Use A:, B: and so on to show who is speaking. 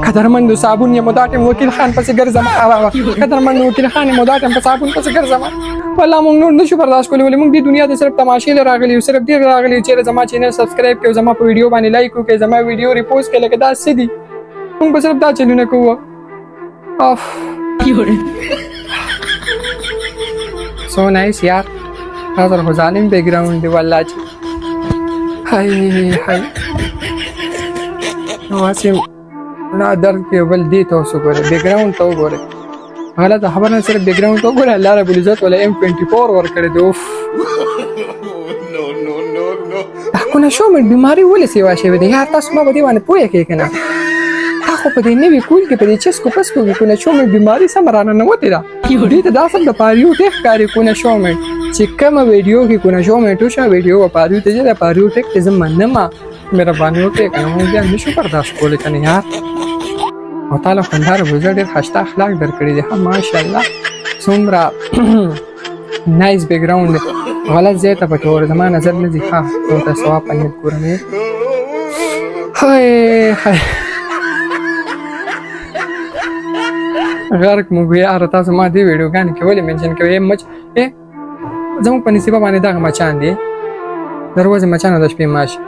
A: قدرمند صابون یم دا ټیم وکیل خان پسې ګرځم قدرمند وکیل خان یم دا ټیم په صابون پسې ګرځم والله موږ نور نشو برداشت کولی ولې موږ د دنیا د صرف تماشې لپاره راغلي یو صرف دې راغلي چې زما چینل سبسکرایب کړئ زما په ویډیو باندې لایک وکړئ زما ویډیو ریپوست کړئ لکه دا څه دي موږ به صرف دا چلونه کوو اف سو نایس یار حاضر خو ظالم بیک ګراوند دی والله چې هاي هاي واسم لا درد کې بل دی تاسو ګورئ بیک ګراوند ته وګورئ غلط خبر نه صرف بیک ګراوند ته وګورئ الله رب العزت ولا M24 ور کړی دی اوف کنه شو مې بیماری ولې سیوا شوی دی یار تاسو ما به دې باندې پوهه کې کنه خو په دې نوې کول کې په دې چسکو پسکو کې کنه شو مې بیماری سم رانه نه وتی دا دې ته دا سم د پاریو ټیک کاری کنه شو مې چې کوم ویډیو کې کنه شو مې ټوشا ویډیو پاریو ته چې پاریو ټیک ته زم نه ما مهرباني وکړئ کنه موږ بیا نشو برداشت کولی کنه یار او تعالی خوندار وزر ډېر خسته اخلاق درکړي دي ها ماشاءالله څومره نایس بیک ګراوند غلط ځای ته پکې ور زما نظر نه ځي ښه نو ته ثواب په نیت ګورم هاي هاي غرق مو یار تاسو ما دې ویډیوګانې کې ولې منشن کوئ مچ زموږ په نصیبه باندې دغه مچان دي دروازه مچانو د شپې ماشي